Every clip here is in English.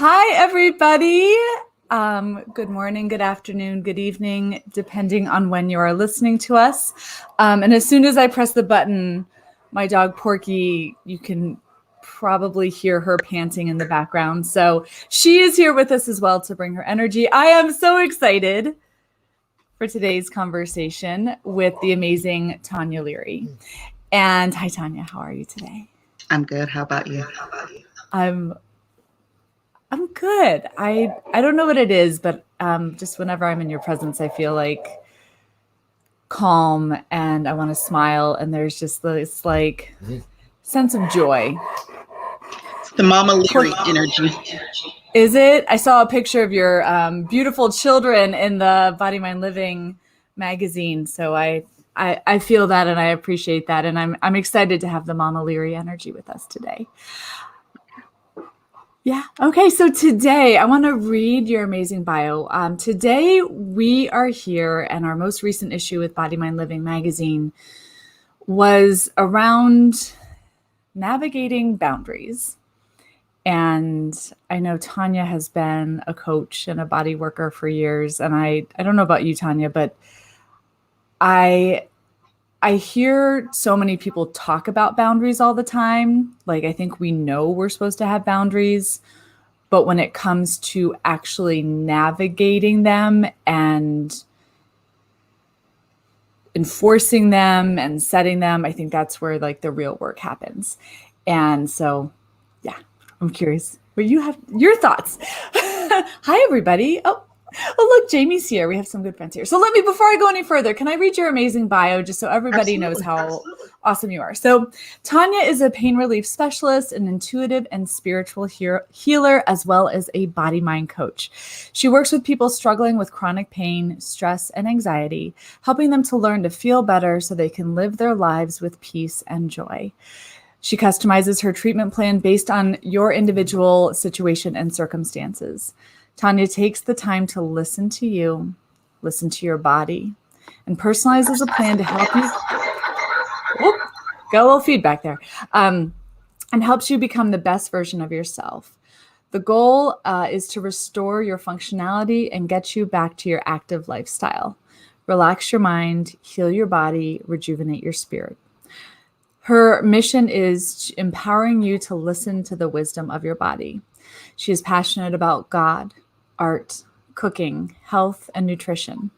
Hi, everybody. Good morning, good afternoon, good evening, depending on when you are listening to us. And as soon as I press the button, my dog Porky, you can probably hear her panting in the background. So she is here with us as well to bring her energy. I am so excited for today's conversation with the amazing Tonya Leary. And hi, Tonya. How are you today? I'm good. How about you? I'm good. I don't know what it is, but just whenever I'm in your presence, I feel like calm and I want to smile. And there's just this like sense of joy. It's the Mama Leary energy. Is it? I saw a picture of your beautiful children in the BodyMind Living Magazine. So I feel that and I appreciate that. And I'm excited to have the Mama Leary energy with us today. Yeah. Okay. So today I want to read your amazing bio. Today we are here, and our most recent issue with BodyMind Living Magazine was around navigating boundaries. And I know Tonya has been a coach and a body worker for years. And I don't know about you, Tonya, but I hear so many people talk about boundaries all the time. Like, I think we know we're supposed to have boundaries, but when it comes to actually navigating them and enforcing them and setting them, I think that's where like the real work happens. And so, yeah, I'm curious what you have your thoughts. Hi, everybody. Oh, look, Jamie's here. We have some good friends here. So before I go any further, can I read your amazing bio just so everybody knows how awesome you are? So Tonya is a pain relief specialist, an intuitive and spiritual healer, as well as a body-mind coach. She works with people struggling with chronic pain, stress, and anxiety, helping them to learn to feel better so they can live their lives with peace and joy. She customizes her treatment plan based on your individual situation and circumstances. Tonya takes the time to listen to you, listen to your body, and personalizes a plan to help you. Got a little feedback there. And helps you become the best version of yourself. The goal is to restore your functionality and get you back to your active lifestyle. Relax your mind, heal your body, rejuvenate your spirit. Her mission is empowering you to listen to the wisdom of your body. She is passionate about God, art, cooking, health, and nutrition.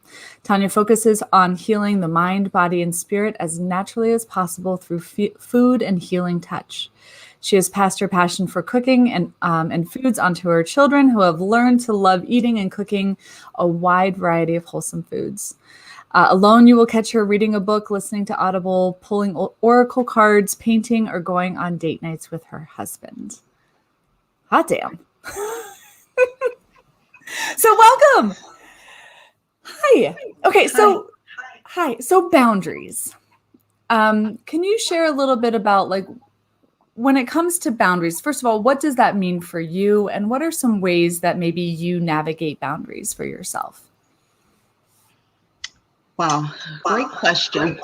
Tonya focuses on healing the mind, body, and spirit as naturally as possible through food and healing touch. She has passed her passion for cooking and foods onto her children, who have learned to love eating and cooking a wide variety of wholesome foods. Alone, you will catch her reading a book, listening to Audible, pulling oracle cards, painting, or going on date nights with her husband. Hot damn. So welcome. Hi. Okay, so hi. So boundaries. Can you share a little bit about like when it comes to boundaries? First of all, what does that mean for you, and what are some ways that maybe you navigate boundaries for yourself? Wow, great question.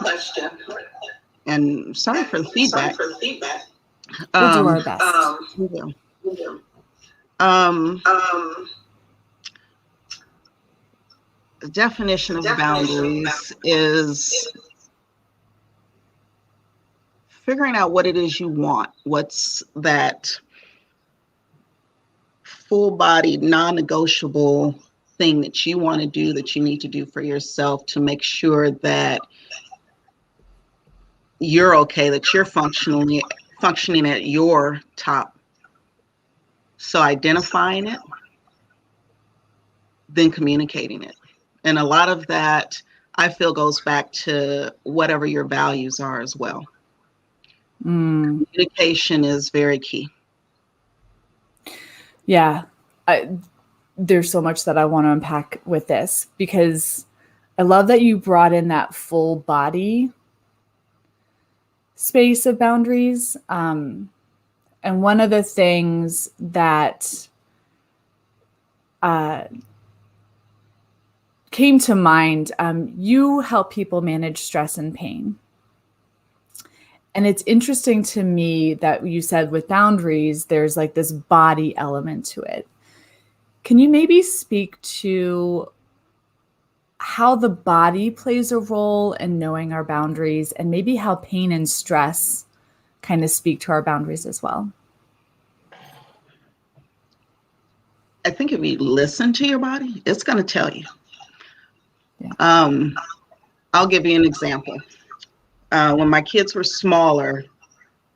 And sorry for the feedback. We'll do our best. We will. The definition of boundaries is figuring out what it is you want. What's that full body, non-negotiable thing that you want to do, that you need to do for yourself to make sure that you're okay, that you're functioning at your top. So identifying it, then communicating it. And a lot of that, I feel, goes back to whatever your values are as well. Communication is very key. Yeah. There's so much that I want to unpack with this, because I love that you brought in that full body space of boundaries. And one of the things that came to mind, you help people manage stress and pain. And it's interesting to me that you said with boundaries, there's like this body element to it. Can you maybe speak to how the body plays a role in knowing our boundaries, and maybe how pain and stress kind of speak to our boundaries as well? I think if you listen to your body, it's going to tell you. Yeah. I'll give you an example. When my kids were smaller,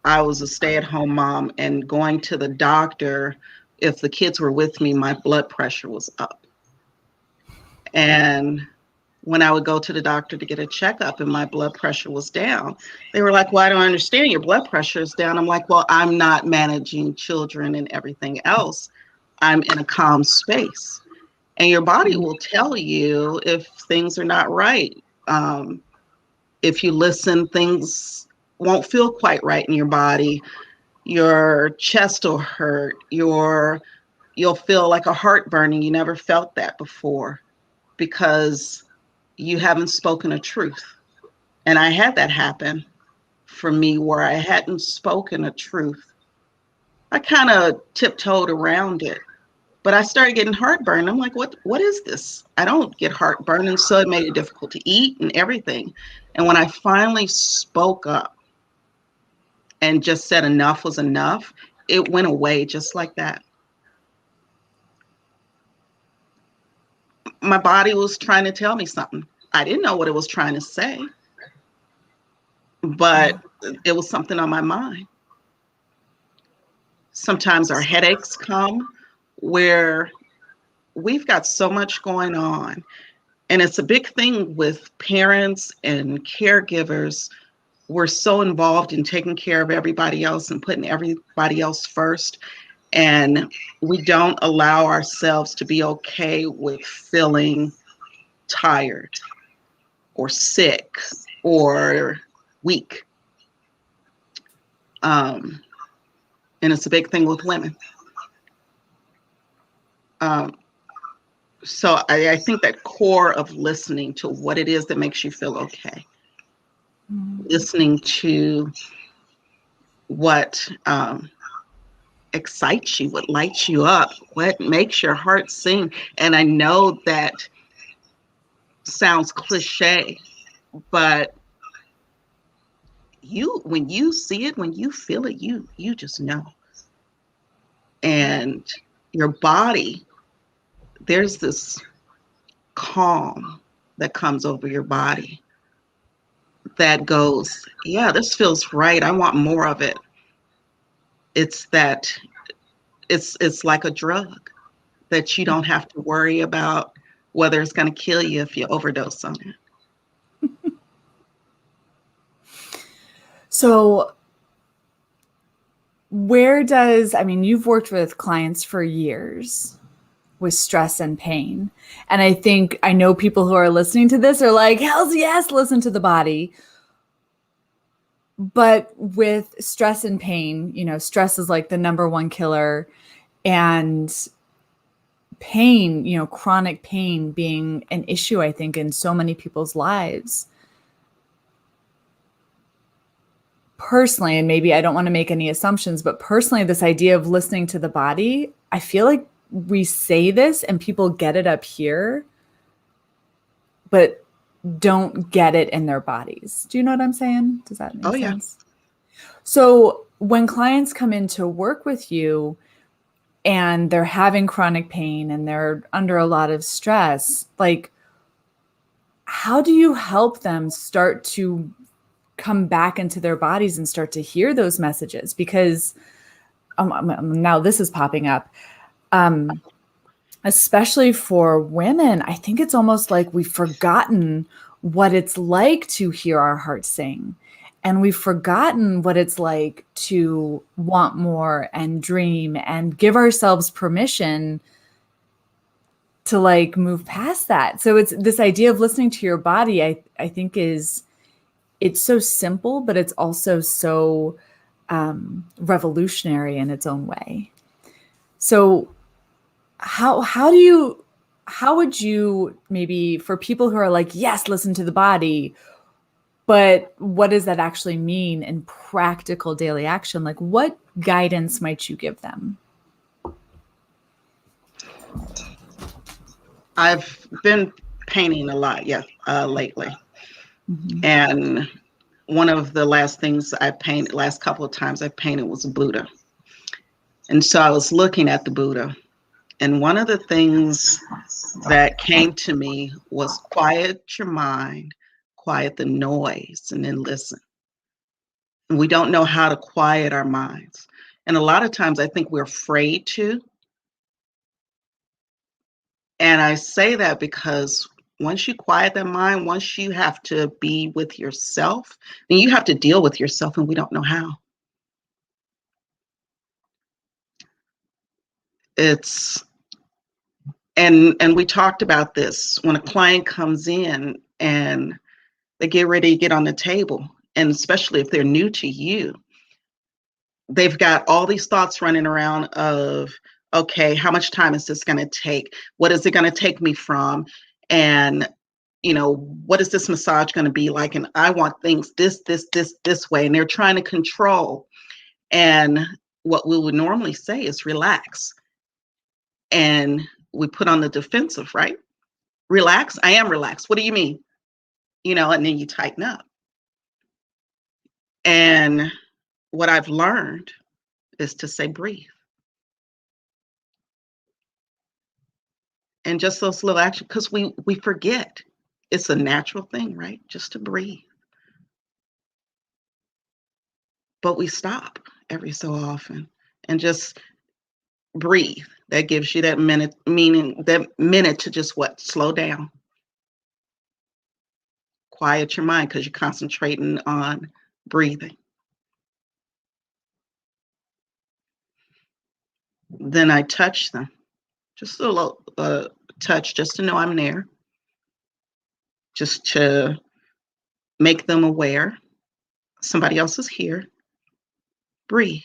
I was a stay-at-home mom, and going to the doctor, if the kids were with me, my blood pressure was up. And when I would go to the doctor to get a checkup and my blood pressure was down, they were like, well, I don't understand. Your blood pressure is down. I'm like, well, I'm not managing children and everything else. I'm in a calm space. And your body will tell you if things are not right. If you listen, things won't feel quite right in your body. Your chest will hurt. You'll feel like a heartburn, and you never felt that before because you haven't spoken a truth. And I had that happen for me where I hadn't spoken a truth. I kind of tiptoed around it, but I started getting heartburn. I'm like, what is this? I don't get heartburn. And so it made it difficult to eat and everything. And when I finally spoke up and just said enough was enough, it went away just like that. My body was trying to tell me something. I didn't know what it was trying to say, but it was something on my mind. Sometimes our headaches come where we've got so much going on. And it's a big thing with parents and caregivers. We're so involved in taking care of everybody else and putting everybody else first. And we don't allow ourselves to be okay with feeling tired or sick or weak. And it's a big thing with women. So I think that core of listening to what it is that makes you feel okay, listening to what excites you, what lights you up, what makes your heart sing. And I know that sounds cliche, but when you see it, when you feel it, you just know. And your body, there's this calm that comes over your body that goes, yeah, this feels right. I want more of it. It's like a drug that you don't have to worry about whether it's going to kill you if you overdose on it. So you've worked with clients for years with stress and pain. And I know people who are listening to this are like, hell's yes, listen to the body. But with stress and pain, stress is like the number one killer, and pain, chronic pain being an issue, I think, in so many people's lives. Personally, and maybe I don't want to make any assumptions, but personally, this idea of listening to the body, I feel like we say this and people get it up here, but don't get it in their bodies. Do you know what I'm saying? Does that make sense? Yeah. So when clients come in to work with you and they're having chronic pain and they're under a lot of stress, like, how do you help them start to come back into their bodies and start to hear those messages? Because now this is popping up. Especially for women, I think it's almost like we've forgotten what it's like to hear our heart sing. And we've forgotten what it's like to want more and dream and give ourselves permission to like move past that. So it's this idea of listening to your body, I think it's so simple, but it's also so revolutionary in its own way. So how would you, maybe for people who are like, yes, listen to the body, but what does that actually mean in practical daily action? Like, what guidance might you give them? I've been painting a lot, yeah, lately. Mhm. And one of the last things I painted, last couple of times I painted was a Buddha. And so I was looking at the Buddha. And one of the things that came to me was quiet your mind, quiet the noise, and then listen. And we don't know how to quiet our minds. And a lot of times I think we're afraid to. And I say that because once you quiet that mind, once you have to be with yourself, then you have to deal with yourself, and we don't know how. It's and we talked about this when a client comes in and they get ready to get on the table, and especially if they're new to you, they've got all these thoughts running around of, okay, how much time is this going to take? What is it going to take me from? And what is this massage going to be like? And I want things this way. And they're trying to control. And what we would normally say is relax. And we put on the defensive, right? Relax. I am relaxed. What do you mean? And then you tighten up. And what I've learned is to say breathe. And just those little actions, because we forget. It's a natural thing, right? Just to breathe. But we stop every so often and just breathe. That gives you that minute, meaning that minute to just slow down. Quiet your mind because you're concentrating on breathing. Then I touch them. Just a little touch just to know I'm there. Just to make them aware somebody else is here. Breathe.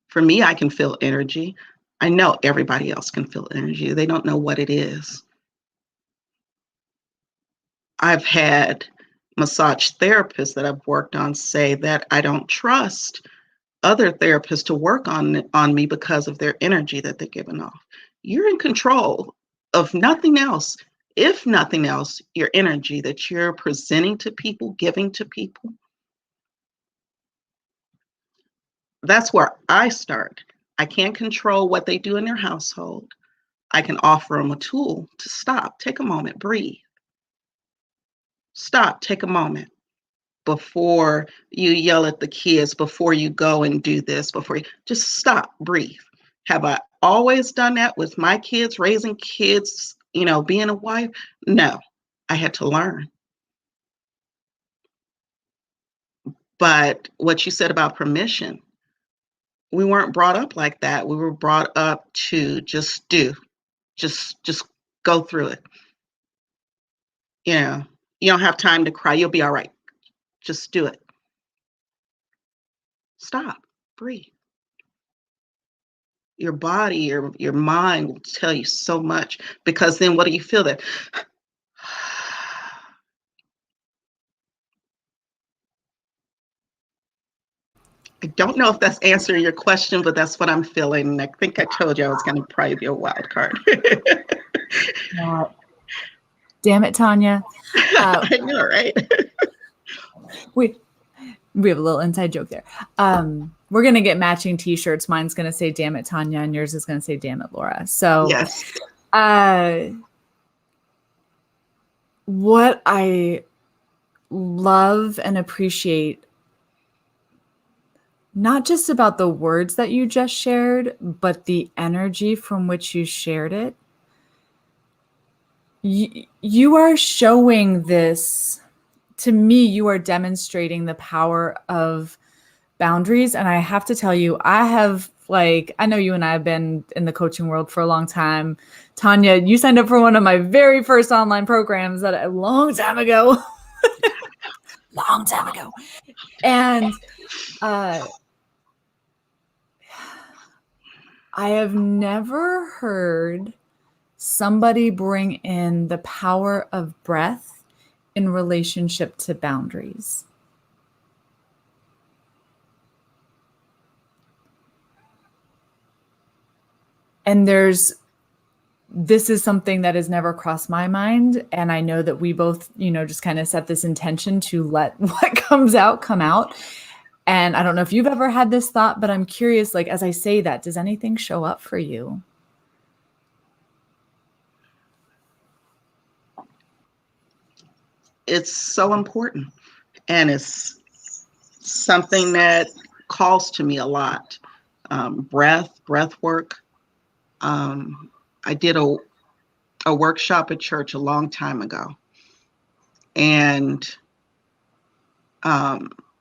For me, I can feel energy. I know everybody else can feel energy. They don't know what it is. I've had massage therapists that I've worked on say that I don't trust other therapists to work on me because of their energy that they're giving off. You're in control of nothing else. If nothing else, your energy that you're presenting to people, giving to people. That's where I start. I can't control what they do in their household. I can offer them a tool to stop, take a moment, breathe. Stop, take a moment before you yell at the kids, before you go and do this, before you just stop, breathe. Have I always done that with my kids, raising kids, being a wife? No, I had to learn. But what you said about permission, we weren't brought up like that. We were brought up to just do, just go through it. You don't have time to cry. You'll be all right. Just do it. Stop, breathe. Your body, your mind will tell you so much, because then what do you feel that? I don't know if that's answering your question, but that's what I'm feeling. I think I told you I was going to probably be a wild card. Damn it, Tonya. I know, right? We have a little inside joke there. We're going to get matching t-shirts. Mine's going to say, damn it, Tonya, and yours is going to say, damn it, Laura. So yes. What I love and appreciate, not just about the words that you just shared, but the energy from which you shared it. You are showing this, to me, you are demonstrating the power of boundaries. And I have to tell you, I know you and I have been in the coaching world for a long time. Tonya, you signed up for one of my very first online programs a long time ago. Long time ago. And I have never heard somebody bring in the power of breath in relationship to boundaries. And this is something that has never crossed my mind. And I know that we both, just kind of set this intention to let what comes out come out. And I don't know if you've ever had this thought, but I'm curious, like, as I say that, does anything show up for you? It's so important. And it's something that calls to me a lot. Breath work. I did a workshop at church a long time ago. And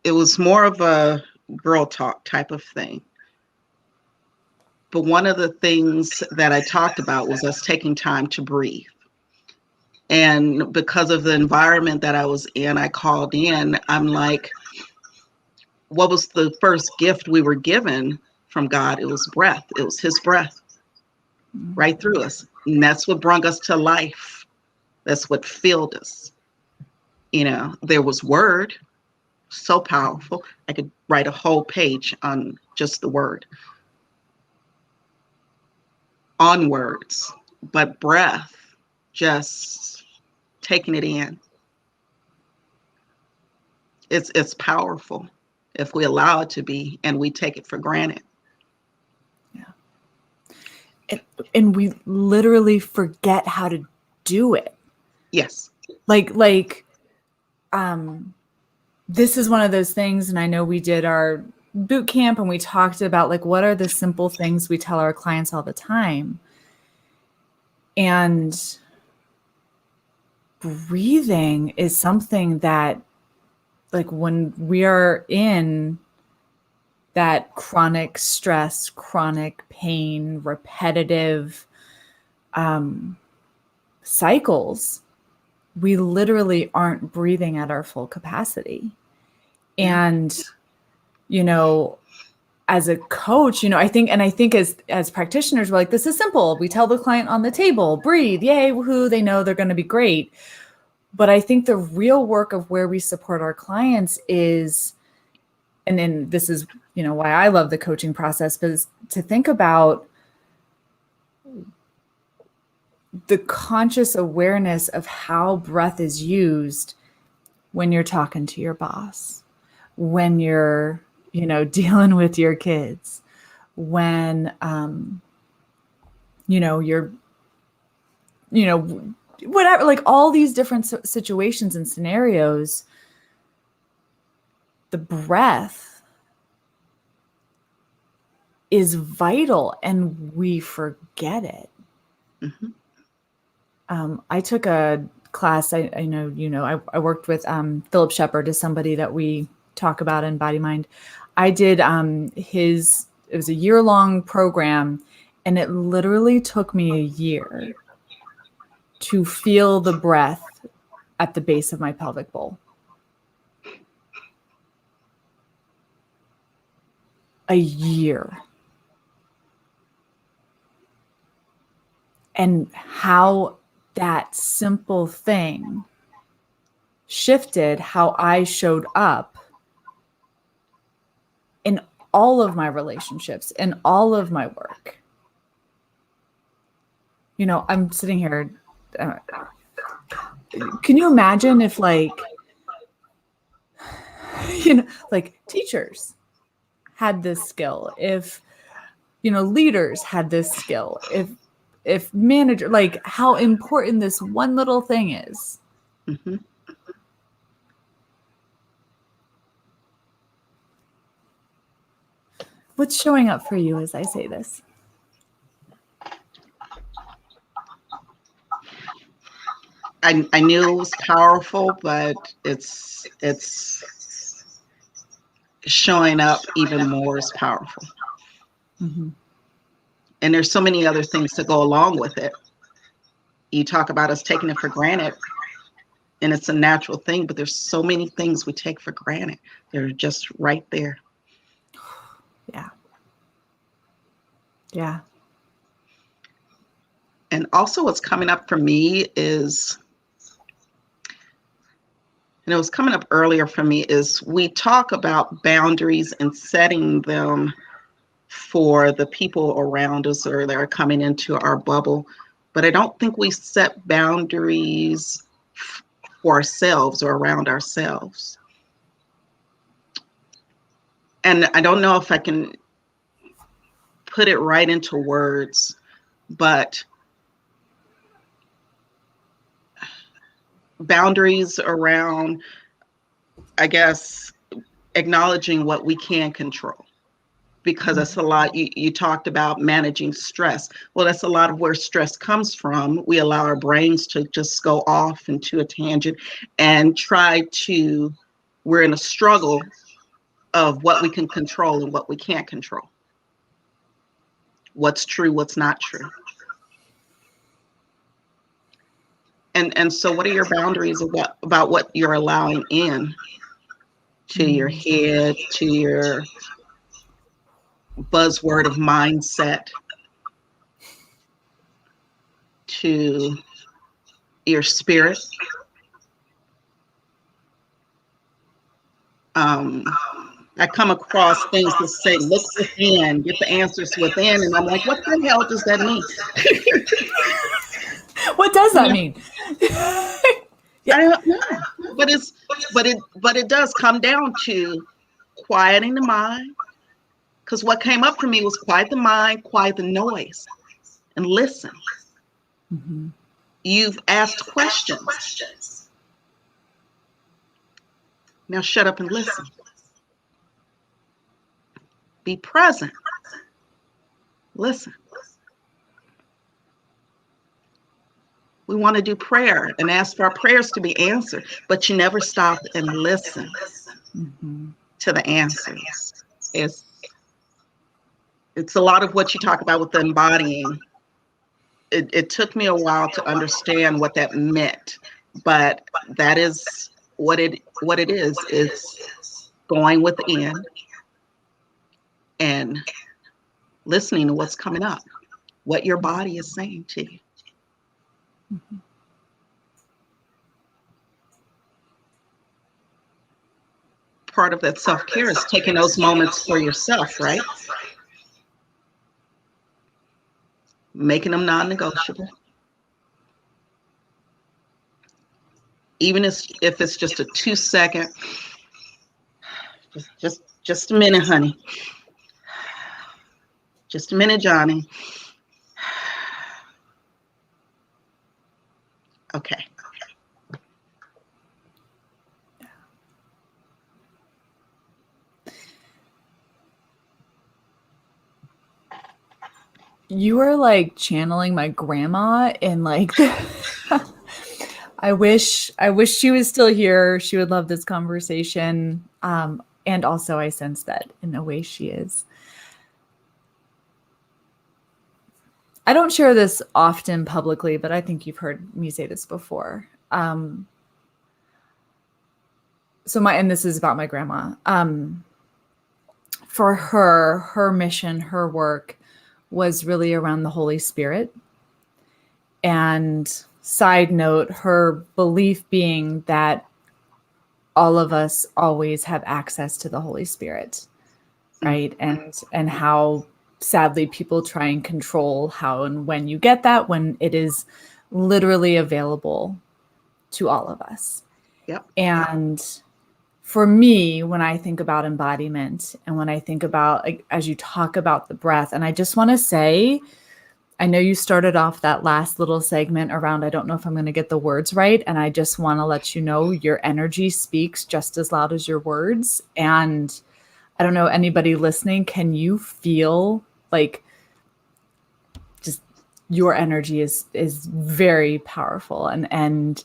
it was more of a girl talk type of thing. But one of the things that I talked about was us taking time to breathe. And because of the environment that I was in, I called in. I'm like, what was the first gift we were given from God? It was breath. It was his breath right through us. And that's what brought us to life. That's what filled us. There was word, so powerful. I could write a whole page on just the word. On words, but breath, just taking it in. It's powerful if we allow it to be, and we take it for granted. Yeah. And we literally forget how to do it. Yes. Like, this is one of those things, and I know we did our boot camp and we talked about, like, what are the simple things we tell our clients all the time? And breathing is something that, like, when we are in that chronic stress, chronic pain, repetitive cycles, we literally aren't breathing at our full capacity. And, as a coach, I think as practitioners, we're like, this is simple. We tell the client on the table, breathe, yay, woohoo, they know they're going to be great. But I think the real work of where we support our clients is, and then this is, why I love the coaching process, but is to think about the conscious awareness of how breath is used when you're talking to your boss, when you're, dealing with your kids, when, you're, whatever, like all these different situations and scenarios, the breath is vital and we forget it. Mm-hmm. I took a class, I know, I worked with Philip Shepard, is somebody that we talk about in BodyMind. I did it was a year-long program, and it literally took me a year to feel the breath at the base of my pelvic bowl. A year. And how that simple thing shifted how I showed up in all of my relationships and all of my work. I'm sitting here. Can you imagine if, like teachers had this skill, if, leaders had this skill, if manager, like how important this one little thing is. Mm-hmm. What's showing up for you as I say this? I knew it was powerful, but it's showing up even more as powerful. Mm-hmm. And there's so many other things to go along with it. You talk about us taking it for granted, and it's a natural thing, but there's so many things we take for granted. They're just right there. Yeah. Yeah. And also what's coming up for me is, and it was coming up earlier for me, is we talk about boundaries and setting them for the people around us or that are coming into our bubble. But I don't think we set boundaries for ourselves or around ourselves. And I don't know if I can put it right into words, but boundaries around, I guess, acknowledging what we can control. Because that's a lot. You talked about managing stress. Well, that's a lot of where stress comes from. We allow our brains to just go off into a tangent and we're in a struggle of what we can control and what we can't control. What's true, what's not true. And so what are your boundaries about what you're allowing in to your head, to your buzzword of mindset, to your spirit? I come across things that say, look within, get the answers within. And I'm like, what the hell does that mean? What does that mean? I don't know. But it does come down to quieting the mind. Because what came up for me was quiet the mind, quiet the noise, and listen. Mm-hmm. You've asked questions. Now shut up and listen. Be present. Listen. We want to do prayer and ask for our prayers to be answered, but you never stop and listen to the answers. It's a lot of what you talk about with the embodying. It took me a while to understand what that meant, but that is what it is. It's going within and listening to what's coming up, what your body is saying to you. Mm-hmm. Part of that self-care is taking those moments for yourself, right? Making them non-negotiable. Even if it's just a 2-second, just a minute, honey. Just a minute, Johnny. Okay. You are like channeling my grandma and like I wish she was still here. She would love this conversation. And also I sense that in a way she is. I don't share this often publicly, but I think you've heard me say this before. And this is about my grandma. For her mission, her work was really around the Holy Spirit. And side note, her belief being that all of us always have access to the Holy Spirit, right? And how sadly people try and control how and when you get that, when it is literally available to all of us. Yep. And for me, when I think about embodiment and when I think about, like, as you talk about the breath, and I just want to say, I know you started off that last little segment around, I don't know if I'm going to get the words right. And I just want to let you know your energy speaks just as loud as your words. And I don't know, anybody listening, can you feel like just your energy is very powerful. And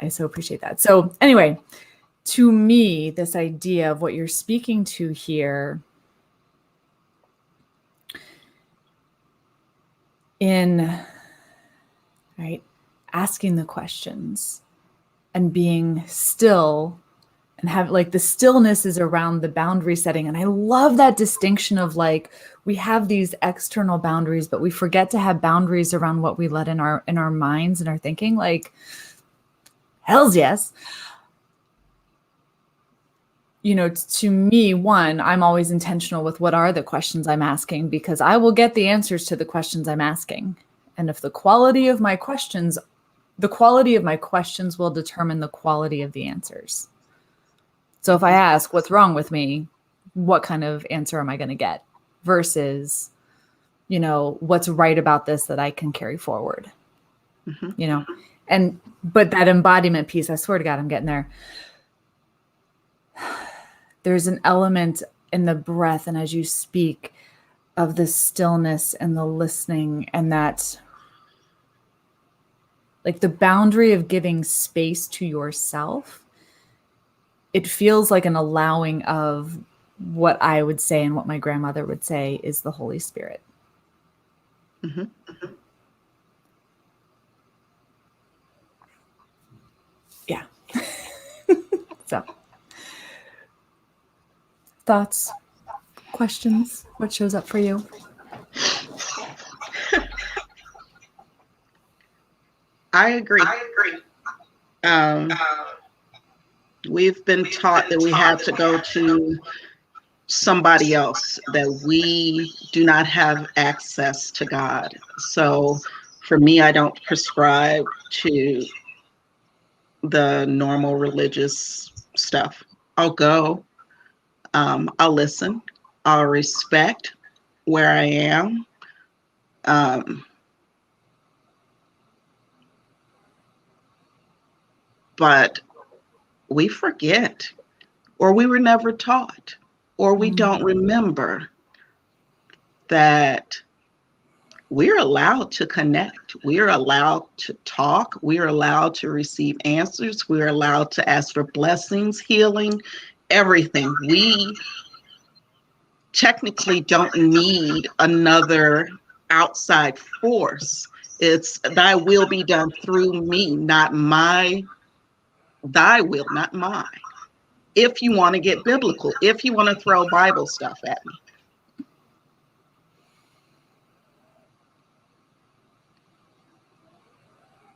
I so appreciate that. So anyway, to me, this idea of what you're speaking to here in, right, asking the questions and being still and have like the stillness is around the boundary setting. And I love that distinction of like, we have these external boundaries, but we forget to have boundaries around what we let in our minds and our thinking. Like, hells yes. to me, one, I'm always intentional with what are the questions I'm asking, because I will get the answers to the questions I'm asking. And if the quality of my questions will determine the quality of the answers. So if I ask, what's wrong with me? What kind of answer am I going to get? Versus, what's right about this that I can carry forward, but that embodiment piece, I swear to God, I'm getting there. There's an element in the breath and as you speak of the stillness and the listening, and that like the boundary of giving space to yourself. It feels like an allowing of what I would say and what my grandmother would say is the Holy Spirit. Mm-hmm. Mm-hmm. Yeah. So, thoughts, questions, what shows up for you? I agree. We've been taught that we have to go to somebody else, that we do not have access to God. So for me, I don't prescribe to the normal religious stuff. I'll go, I'll listen, I'll respect where I am. But we forget, or we were never taught, or we don't remember that we're allowed to connect. We're allowed to talk. We're allowed to receive answers. We're allowed to ask for blessings, healing, everything. We technically don't need another outside force. It's thy will be done through me, not thy will, not mine. If you want to get biblical, if you want to throw Bible stuff at me.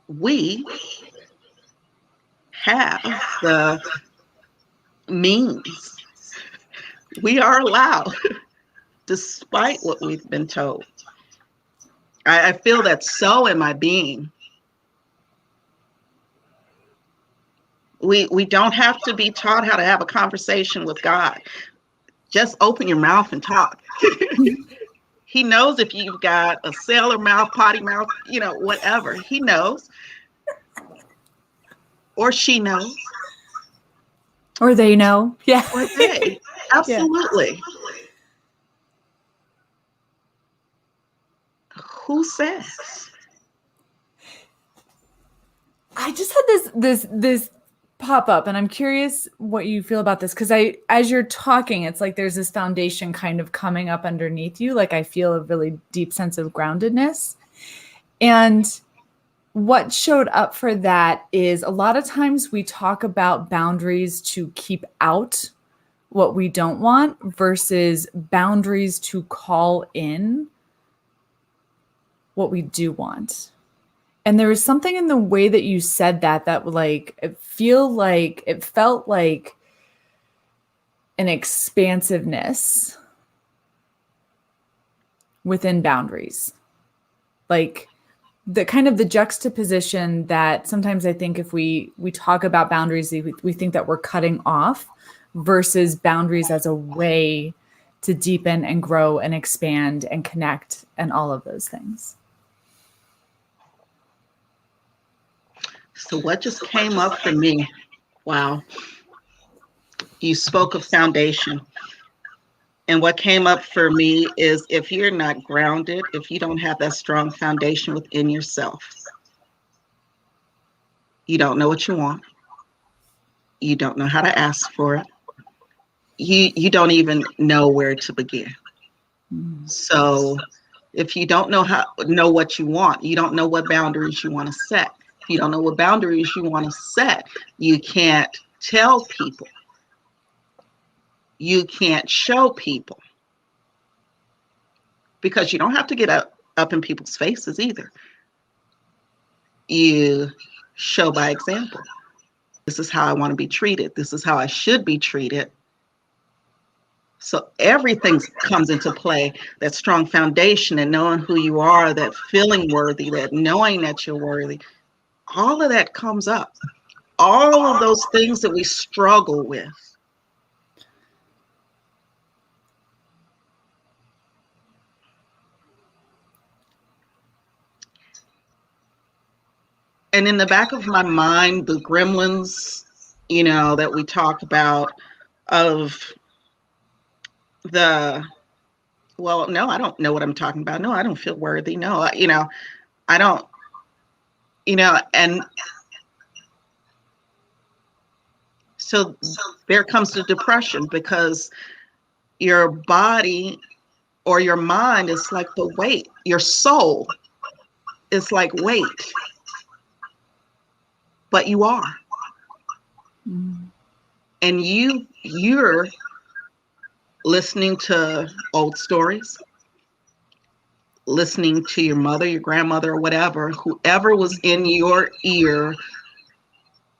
We have the means. We are allowed, despite what we've been told. I feel that so in my being. We don't have to be taught how to have a conversation with God. Just open your mouth and talk. He knows if you've got a sailor mouth, potty mouth, whatever. He knows. Or she knows. Or they know. Yeah. Or they. Absolutely. Yeah. Who says? I just had this pop up, and I'm curious what you feel about this, because as you're talking, it's like there's this foundation kind of coming up underneath you. Like I feel a really deep sense of groundedness. And what showed up for that is a lot of times we talk about boundaries to keep out what we don't want versus boundaries to call in what we do want. And there was something in the way that you said that like it felt like an expansiveness within boundaries. Like the kind of the juxtaposition that sometimes I think if we talk about boundaries, we think that we're cutting off versus boundaries as a way to deepen and grow and expand and connect and all of those things. So what just came up for me? Wow. You spoke of foundation. And what came up for me is if you're not grounded, if you don't have that strong foundation within yourself, you don't know what you want. You don't know how to ask for it. You don't even know where to begin. So if you don't know what you want, you don't know what boundaries you want to set. If you don't know what boundaries you want to set, you can't tell people. You can't show people. Because you don't have to get up in people's faces either. You show by example. This is how I want to be treated. This is how I should be treated. So everything comes into play, that strong foundation and knowing who you are, that feeling worthy, that knowing that you're worthy. All of that comes up. All of those things that we struggle with. And in the back of my mind, the gremlins, that we talk about of well, no, I don't know what I'm talking about. No, I don't feel worthy. No, I don't, and so there comes the depression, because your body or your mind is like the weight. Your soul is like weight, but you are. Mm. And you're listening to old stories, listening to your mother, your grandmother, or whatever, whoever was in your ear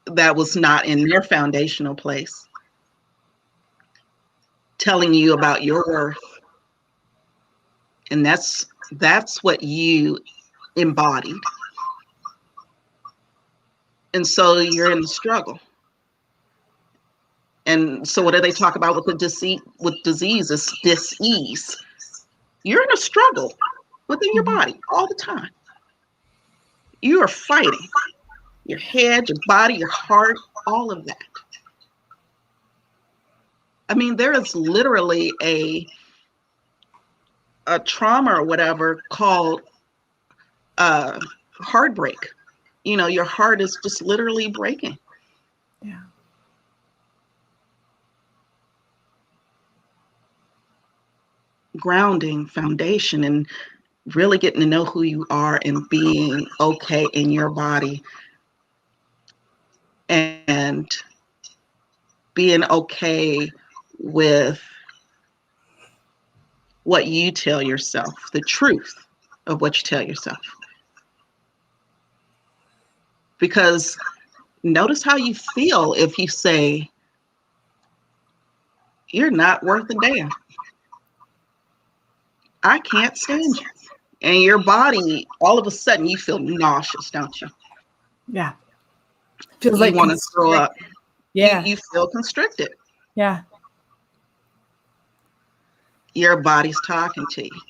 that was not in their foundational place, telling you about your worth. And that's what you embodied. And so you're in the struggle. And so what do they talk about with the disease is dis-ease. You're in a struggle within your body all the time. You are fighting your head, your body, your heart, all of that. I mean, there is literally a trauma or whatever called heartbreak. Your heart is just literally breaking. Yeah. Grounding, foundation, and really getting to know who you are and being okay in your body, and being okay with what you tell yourself, the truth of what you tell yourself. Because notice how you feel if you say, you're not worth a damn. I can't stand you. And your body, all of a sudden, you feel nauseous, don't you? Yeah. Feels You like want to throw up. Yeah. You feel constricted. Yeah. Your body's talking to you.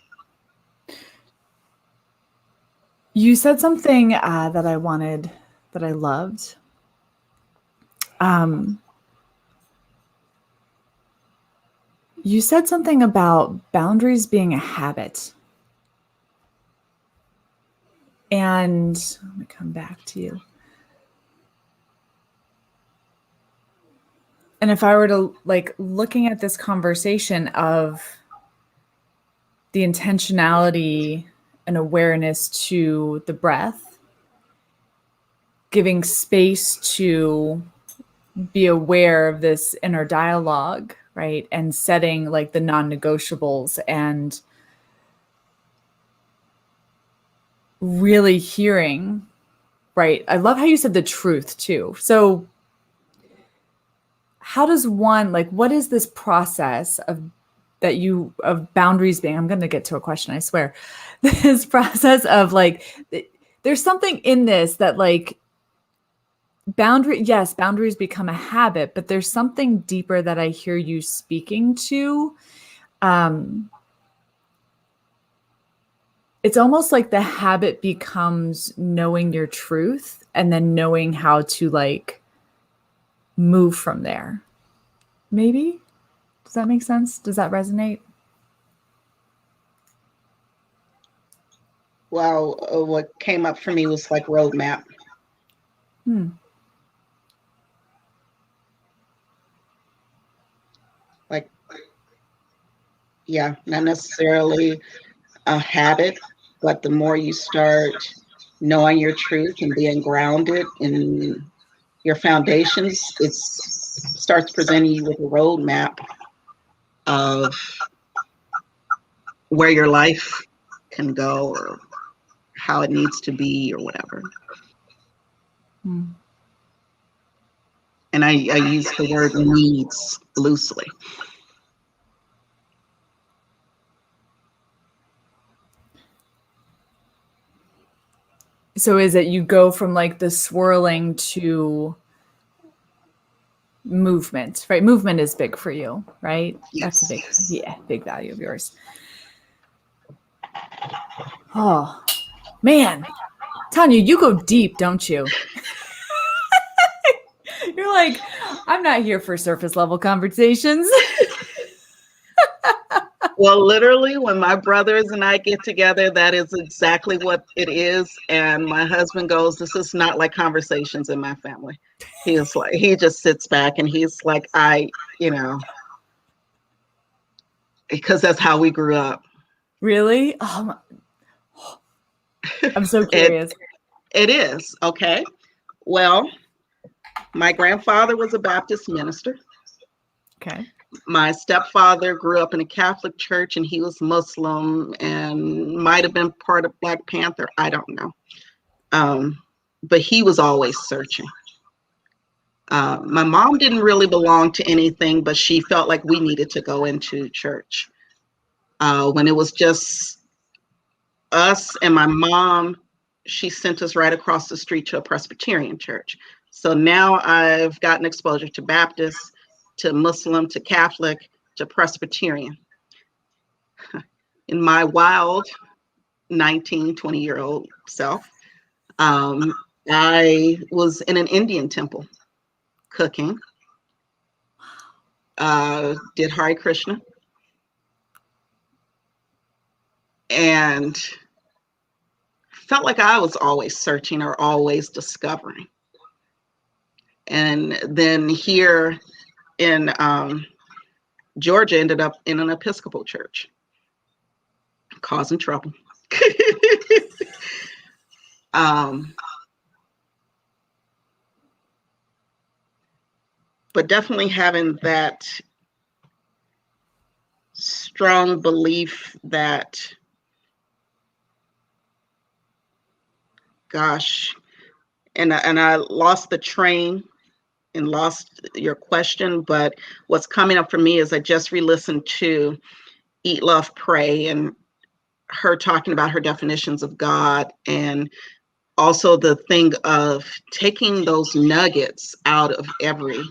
You said something that I loved. You said something about boundaries being a habit. And let me come back to you. And if I were to looking at this conversation of the intentionality and awareness to the breath, giving space to be aware of this inner dialogue, right? And setting the non-negotiables and really hearing, right? I love how you said the truth too. So how does one, what is this process of boundaries being, I'm going to get to a question, I swear, this process of there's something in this that boundaries become a habit, but there's something deeper that I hear you speaking to. It's almost like the habit becomes knowing your truth and then knowing how to move from there. Maybe? Does that make sense? Does that resonate? Well, what came up for me was roadmap. Yeah, not necessarily a habit, but the more you start knowing your truth and being grounded in your foundations, it starts presenting you with a roadmap of where your life can go or how it needs to be or whatever. And I use the word needs loosely. So is it you go from like the swirling to movement, right? Movement is big for you, right? Yes. That's a big, big value of yours. Oh, man. Tonya, you go deep, don't you? You're like, I'm not here for surface level conversations. Well, literally, when my brothers and I get together, that is exactly what it is. And my husband goes, "This is not like conversations in my family." He's like, he just sits back and he's like, because that's how we grew up. Really? Oh, I'm so curious. It is. Okay. Well, my grandfather was a Baptist minister. Okay. My stepfather grew up in a Catholic church and he was Muslim and might have been part of Black Panther. I don't know. But he was always searching. My mom didn't really belong to anything, but she felt like we needed to go into church. When it was just us and my mom, she sent us right across the street to a Presbyterian church. So now I've gotten exposure to Baptist, to Muslim, to Catholic, to Presbyterian. In my wild 19, 20-year-old self, I was in an Indian temple cooking, did Hare Krishna, and felt like I was always searching or always discovering. And then here in Georgia, ended up in an Episcopal church, causing trouble. But definitely having that strong belief that, gosh, and I lost the train and lost your question, but what's coming up for me is I just re-listened to Eat, Love, Pray, and her talking about her definitions of God, and also the thing of taking those nuggets out of every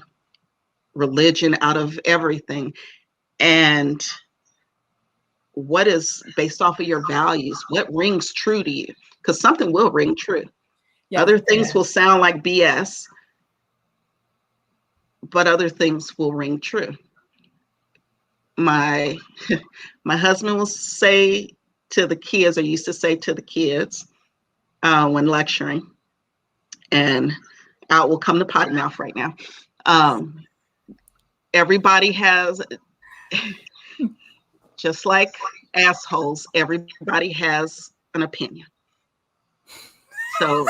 religion, out of everything, and what is based off of your values, what rings true to you, because something will ring true. Yeah. Other things will sound like BS, but other things will ring true. My husband will say to the kids, or used to say to the kids when lecturing, and out will come the potty mouth right now. Everybody has, just like assholes, everybody has an opinion. So,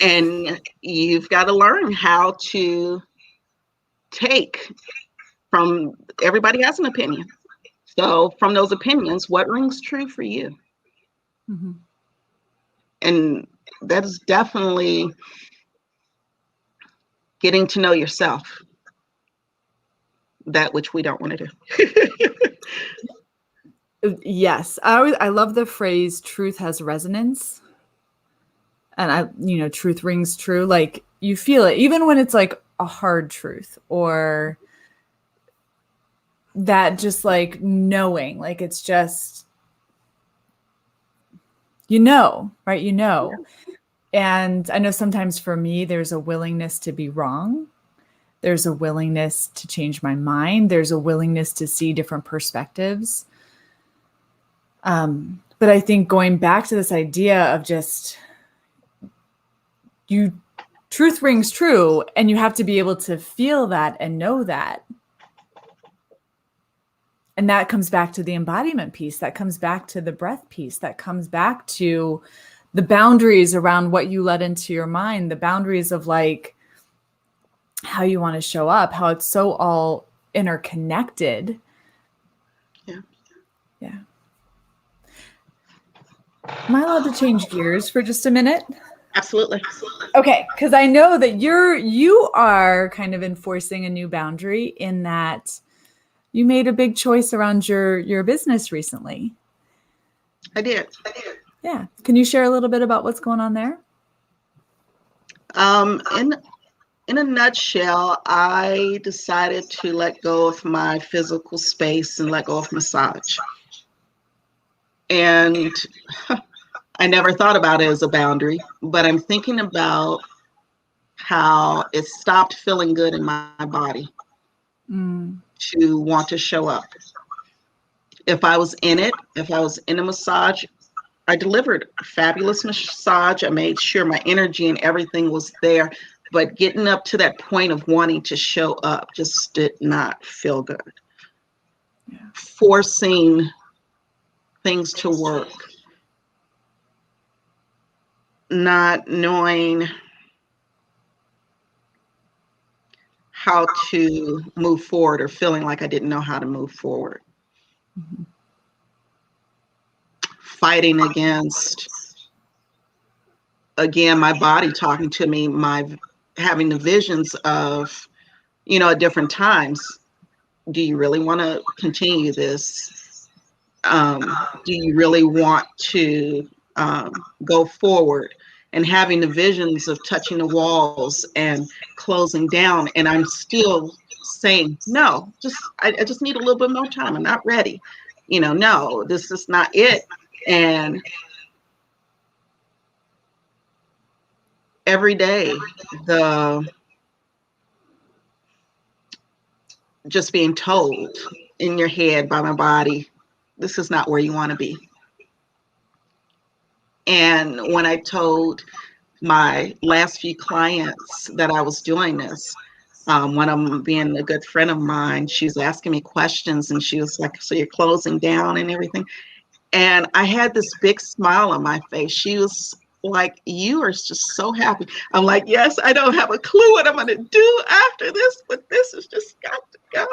and you've got to learn how to take from, everybody has an opinion. So from those opinions, what rings true for you? Mm-hmm. And that is definitely getting to know yourself, that which we don't want to do. Yes. I love the phrase truth has resonance. And truth rings true. Like you feel it, even when it's like a hard truth or that just like knowing, like it's just, right? Yeah. And I know sometimes for me, there's a willingness to be wrong. There's a willingness to change my mind. There's a willingness to see different perspectives. But I think going back to this idea of just truth rings true, and you have to be able to feel that and know that. And that comes back to the embodiment piece. That comes back to the breath piece. That comes back to the boundaries around what you let into your mind, the boundaries of like how you want to show up, how it's so all interconnected. Yeah. Yeah. Am I allowed to change gears for just a minute? Absolutely. Okay, because I know that you are kind of enforcing a new boundary in that you made a big choice around your business recently. I did. Yeah. Can you share a little bit about what's going on there? In a nutshell, I decided to let go of my physical space and let go of massage. And I never thought about it as a boundary, but I'm thinking about how it stopped feeling good in my body to want to show up. If I was in it, if I was in a massage, I delivered a fabulous massage. I made sure my energy and everything was there. But getting up to that point of wanting to show up just did not feel good. Yeah. Forcing things to work, not knowing how to move forward or feeling like I didn't know how to move forward. Mm-hmm. Fighting against, again, my body talking to me, having the visions of, at different times, do you really want to continue this? Do you really want to go forward? And having the visions of touching the walls and closing down, and I'm still saying no. I just need a little bit more time. I'm not ready. No, this is not it. And every day, just being told in your head by my body, this is not where you want to be. And when I told my last few clients that I was doing this, one of them being a good friend of mine, she was asking me questions and she was like, so you're closing down and everything. And I had this big smile on my face. She was like, you are just so happy. I'm like, yes, I don't have a clue what I'm going to do after this, but this has just got to go.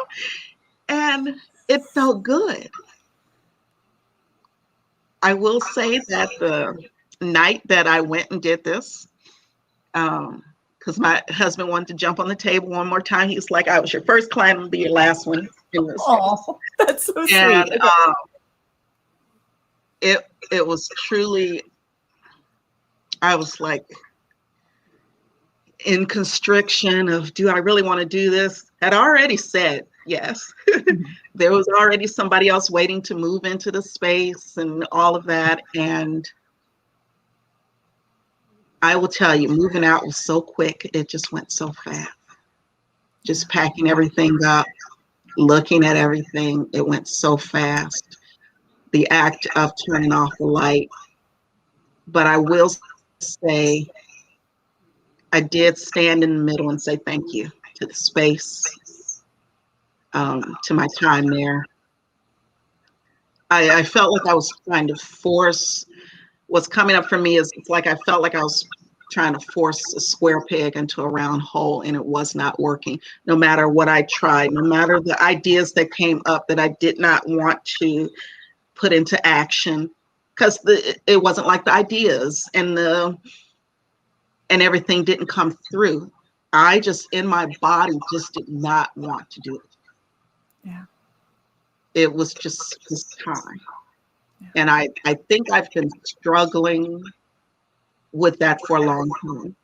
And it felt good. I will say that the night that I went and did this, because my husband wanted to jump on the table one more time. He was like, I was your first client, I'll be your last one. Oh, that's so sweet. And it was truly, I was like in constriction of, do I really want to do this? I'd already said yes. There was already somebody else waiting to move into the space and all of that. And I will tell you, moving out was so quick. It just went so fast. Just packing everything up, looking at everything. It went so fast. The act of turning off the light. But I will say, I did stand in the middle and say thank you to the space, to my time there. I felt like I was trying to force, what's coming up for me is it's like I felt like I was trying to force a square peg into a round hole, and it was not working. No matter what I tried, no matter the ideas that came up that I did not want to put into action, because it wasn't like the ideas and everything didn't come through. I just, in my body, just did not want to do it. Yeah. It was just this time. Yeah. And I think I've been struggling with that for a long time.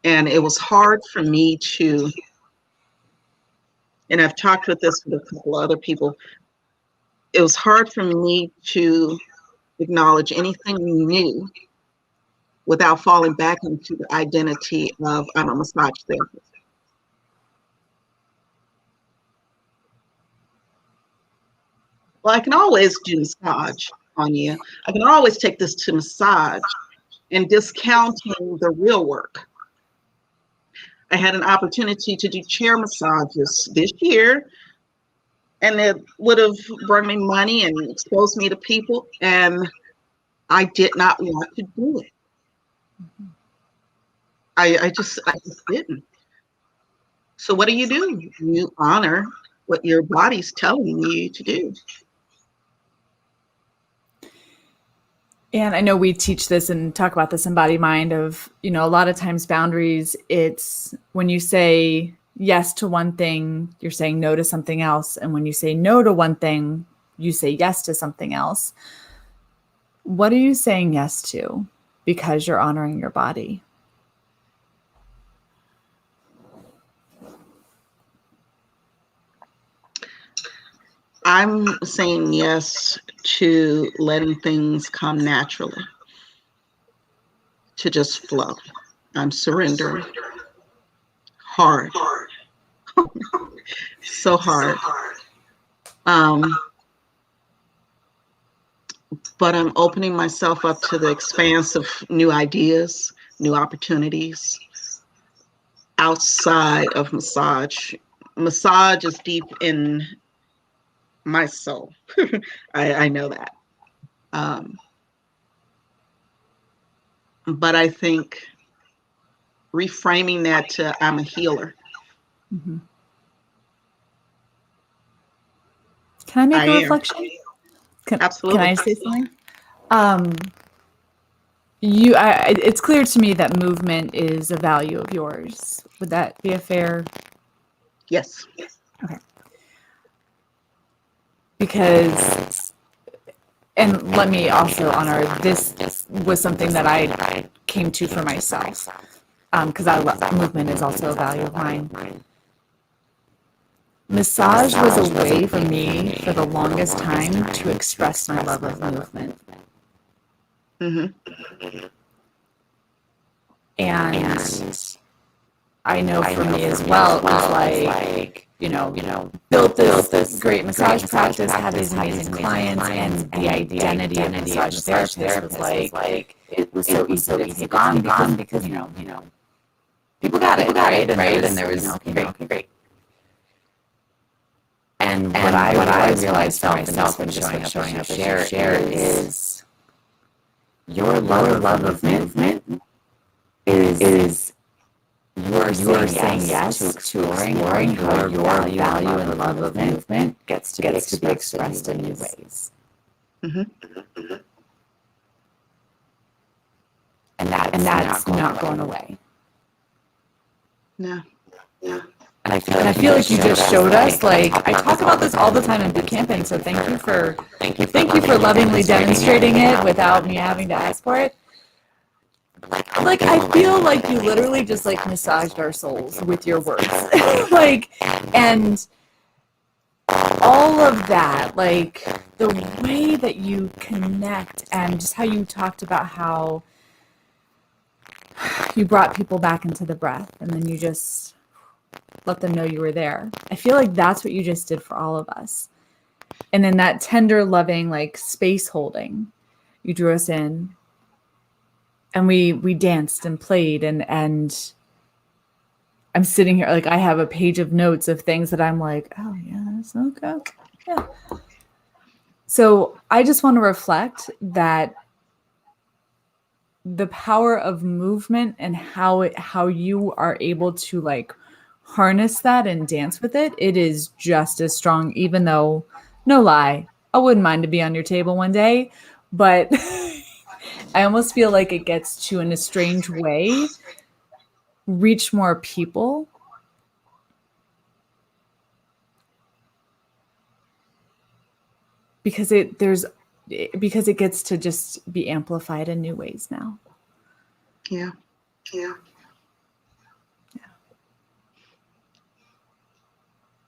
And it was hard for me to, and I've talked with this with a couple of other people, it was hard for me to acknowledge anything new without falling back into the identity of I'm a massage therapist. Well, I can always do massage on you. I can always take this to massage, and discounting the real work. I had an opportunity to do chair massages this year, and it would have brought me money and exposed me to people, and I did not want to do it. I just didn't. So what do? You honor what your body's telling you to do. And I know we teach this and talk about this in BodyMind of, a lot of times boundaries, it's when you say yes to one thing, you're saying no to something else. And when you say no to one thing, you say yes to something else. What are you saying yes to because you're honoring your body? I'm saying yes to letting things come naturally, to just flow. I'm surrendering. Hard. So hard. But I'm opening myself up to the expanse of new ideas, new opportunities outside of massage. Massage is deep in my soul. I know that. But I think reframing that to I'm a healer. Mm-hmm. Can I make a reflection? Absolutely. Can I say something? It's clear to me that movement is a value of yours. Would that be a fair? Yes. Okay. Because, and let me also honor, this was something that I came to for myself. Because I love movement is also a value of mine. Massage was a way for me for the longest time to express my love of movement. Mm-hmm. And I know for me as well, it was like, built this great massage practice, had these amazing clients, and the identity of massage therapist was like, it was so easy to take on because people got it, right? And there was, okay, great. And what I realized for myself when showing up as you share is your love of movement is you are saying yes to exploring how your value and love of movement gets to be expressed in new ways. Mm-hmm. And that's not going away. No. And I feel like you just showed us, like, I talk about this all the time in boot camp, and so thank you for lovingly demonstrating it without me having to ask for it. Like, I feel like you literally just, like, massaged our souls with your words. Like, and all of that, like, the way that you connect and just how you talked about how you brought people back into the breath and then you just let them know you were there. I feel like that's what you just did for all of us. And then that tender, loving, like, space holding, you drew us in and we danced and played and I'm sitting here, like, I have a page of notes of things that I'm like, oh yeah, that's okay. Yeah. So I just want to reflect that the power of movement and how you are able to, like, harness that and dance with it, it is just as strong, even though, no lie, I wouldn't mind to be on your table one day, but I almost feel like it gets to, in a strange way, reach more people because it gets to just be amplified in new ways now. Yeah.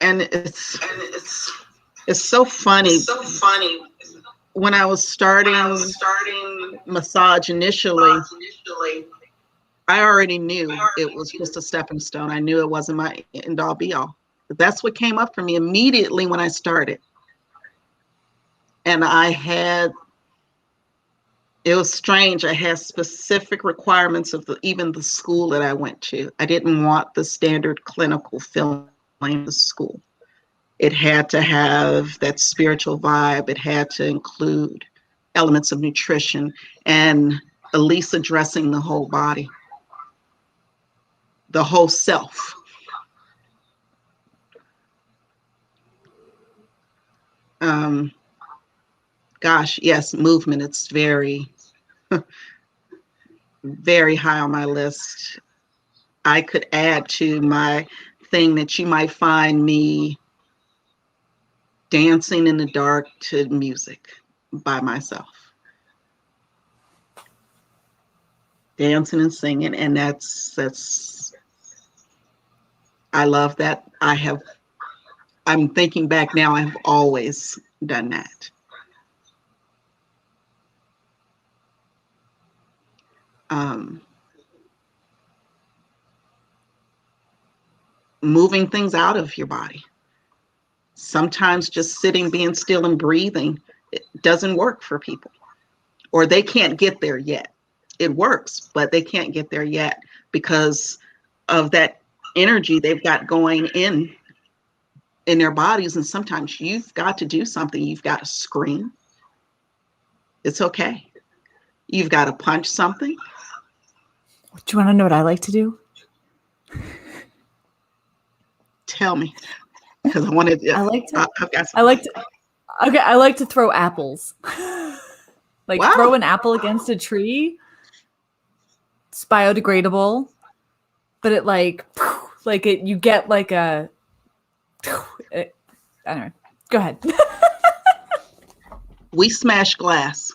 And it's so funny. When I was starting massage initially, I already knew it was just a stepping stone. I knew it wasn't my end all be all. But that's what came up for me immediately when I started. And it was strange. I had specific requirements of even the school that I went to. I didn't want the standard clinical feeling of the school. It had to have that spiritual vibe. It had to include elements of nutrition and at least addressing the whole body, the whole self. Gosh, yes, movement. It's very, very high on my list. I could add to my thing that you might find me dancing in the dark to music by myself. Dancing and singing, and that's I love that. I'm thinking back now, I've always done that. Moving things out of your body. Sometimes just sitting, being still and breathing, it doesn't work for people, or they can't get there yet. It works, but they can't get there yet because of that energy they've got going in their bodies. And sometimes you've got to do something. You've got to scream. It's okay. You've got to punch something. Do you want to know what I like to do? Tell me, because I wanted. I like to throw apples. Like wow. Throw an apple against a tree. It's biodegradable, but it you get like a. I don't know. Go ahead. We smash glass.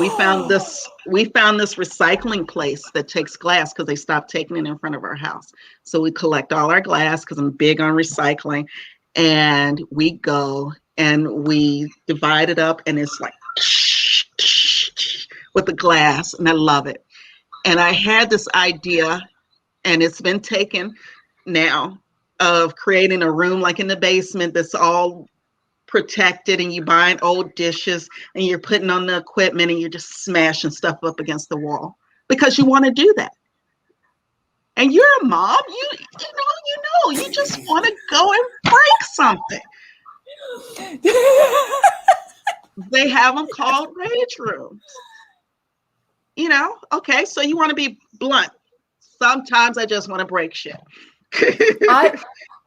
We found this recycling place that takes glass because they stopped taking it in front of our house. So we collect all our glass because I'm big on recycling, and we go and we divide it up, and it's like with the glass, and I love it. And I had this idea, and it's been taken now, of creating a room like in the basement that's all protected, and you buying old dishes and you're putting on the equipment and you're just smashing stuff up against the wall because you want to do that. And you're a mom, you just want to go and break something. They have them called rage rooms. Okay, so you want to be blunt. Sometimes I just want to break shit.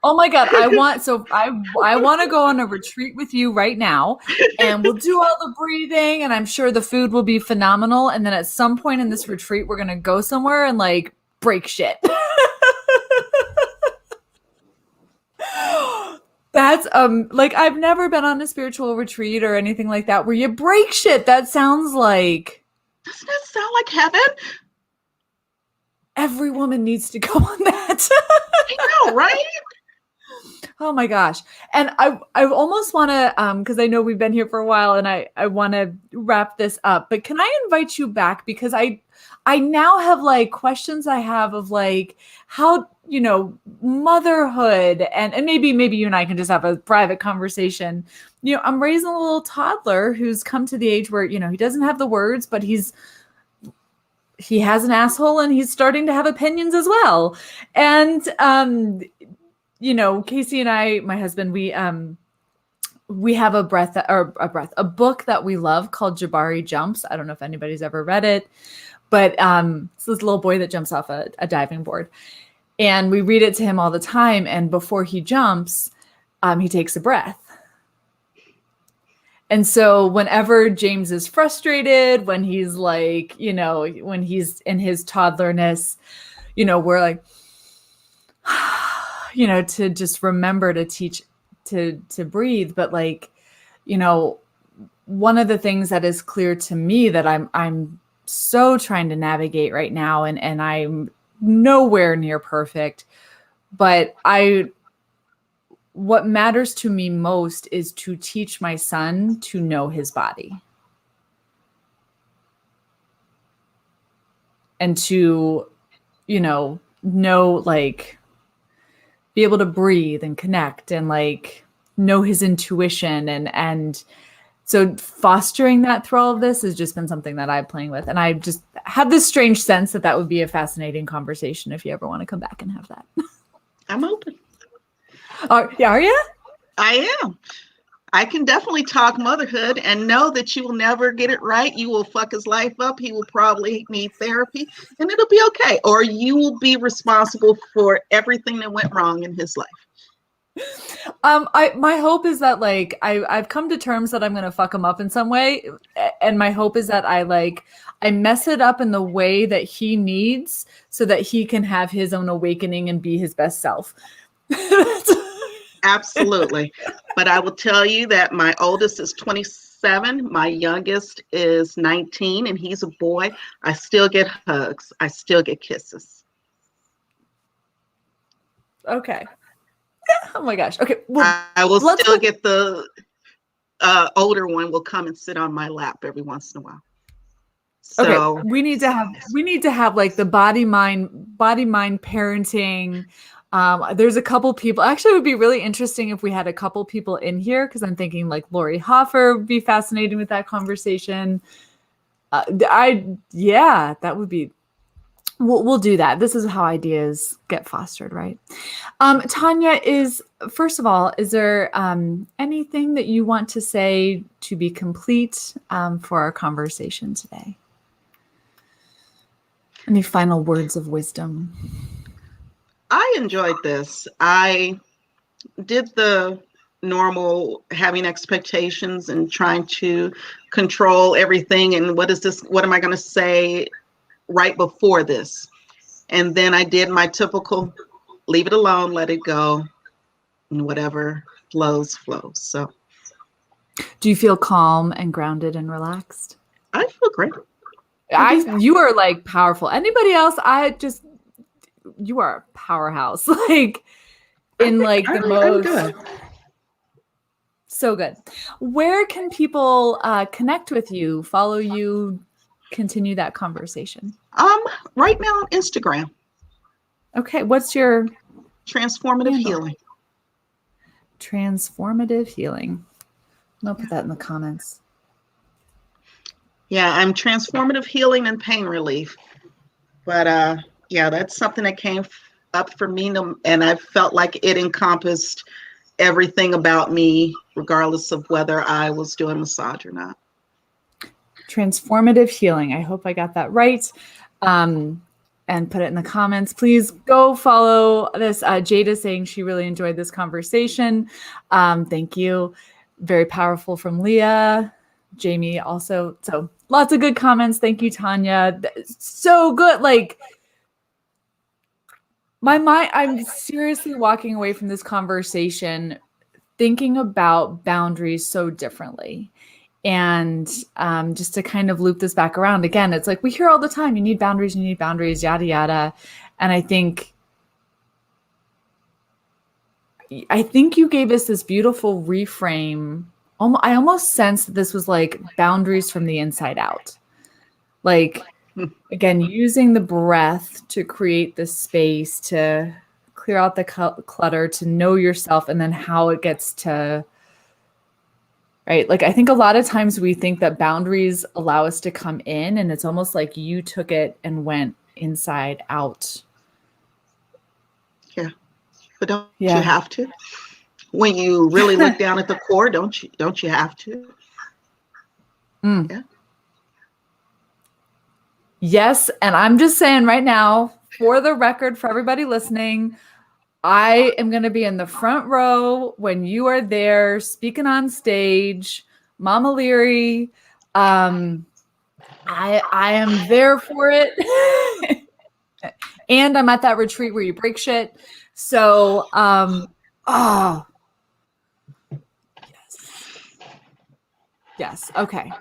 Oh my God, I want to go on a retreat with you right now, and we'll do all the breathing, and I'm sure the food will be phenomenal. And then at some point in this retreat, we're going to go somewhere and like break shit. That's like, I've never been on a spiritual retreat or anything like that where you break shit. That sounds like. Doesn't that sound like heaven? Every woman needs to go on that. I know, right? Oh my gosh. And I almost want to, because I know we've been here for a while, and I want to wrap this up, but can I invite you back? Because I now have like questions I have of like how, motherhood, and maybe you and I can just have a private conversation. I'm raising a little toddler who's come to the age where, he doesn't have the words, but he has an asshole, and he's starting to have opinions as well. And, Casey and I, my husband, we have a book that we love called Jabari Jumps. I don't know if anybody's ever read it, but it's this little boy that jumps off a diving board, and we read it to him all the time. And before he jumps, he takes a breath. And so whenever James is frustrated, when he's like, when he's in his toddlerness, we're like, to just remember to teach to breathe. But like, one of the things that is clear to me that I'm so trying to navigate right now, and I'm nowhere near perfect, but what matters to me most is to teach my son to know his body and to, know, like, be able to breathe and connect and like know his intuition. And so fostering that through all of this has just been something that I'm playing with. And I just have this strange sense that would be a fascinating conversation if you ever want to come back and have that. I'm open. Are you? I am. I can definitely talk motherhood and know that you will never get it right. You will fuck his life up. He will probably need therapy, and it'll be okay. Or you will be responsible for everything that went wrong in his life. My hope is that like I've come to terms that I'm gonna fuck him up in some way, and my hope is that I mess it up in the way that he needs so that he can have his own awakening and be his best self. Absolutely. But I will tell you that my oldest is 27, my youngest is 19, and he's a boy. I still get hugs. I still get kisses. Okay. Oh my gosh. Okay. Well, I will let's still go. get the older one will come and sit on my lap every once in a while. Okay, So we need to have like the body mind parenting. There's a couple people. Actually, it would be really interesting if we had a couple people in here because I'm thinking like Lori Hoffer would be fascinating with that conversation. Yeah, that would be. We'll do that. This is how ideas get fostered, right? Tonya, first of all, is there anything that you want to say to be complete for our conversation today? Any final words of wisdom? I enjoyed this. I did the normal having expectations and trying to control everything. And what am I going to say right before this? And then I did my typical leave it alone, let it go, and whatever flows, flows. So Do you feel calm and grounded and relaxed? I feel great. You are like powerful. Anybody else? You are a powerhouse. Like in like the I'm most good. so good. Where can people connect with you, follow you, continue that conversation? Right now on Instagram, Okay, what's your transformative handle? healing. Transformative healing. I'll put that in the comments. Yeah, I'm transformative healing and pain relief. But yeah, that's something that came up for me, and I felt like it encompassed everything about me, regardless of whether I was doing massage or not. Transformative healing. I hope I got that right. And put it in the comments. Please go follow this. Jada saying she really enjoyed this conversation. Thank you. Very powerful from Leah. Jamie also. So lots of good comments. Thank you, Tonya. So good. Like my mind, I'm seriously walking away from this conversation thinking about boundaries so differently. And just to kind of loop this back around again, it's like we hear all the time, you need boundaries, yada, yada. And I think you gave us this beautiful reframe. I almost sensed that this was like boundaries from the inside out. Like, again, using the breath to create the space, to clear out the clutter, to know yourself, and then how it gets to, right? Like, I think a lot of times we think that boundaries allow us to come in, and it's almost like you took it and went inside out. Yeah, but don't you have to? When you really look down at the core, don't you have to? Yeah. Yes, and I'm just saying right now, for the record, for everybody listening, I am going to be in the front row when you are there speaking on stage, Mama Leary. I am there for it. And I'm at that retreat where you break shit. So, yes. Okay.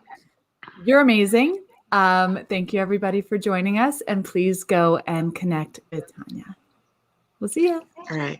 You're amazing. Thank you everybody for joining us, and please go and connect with Tonya. We'll see you. All right.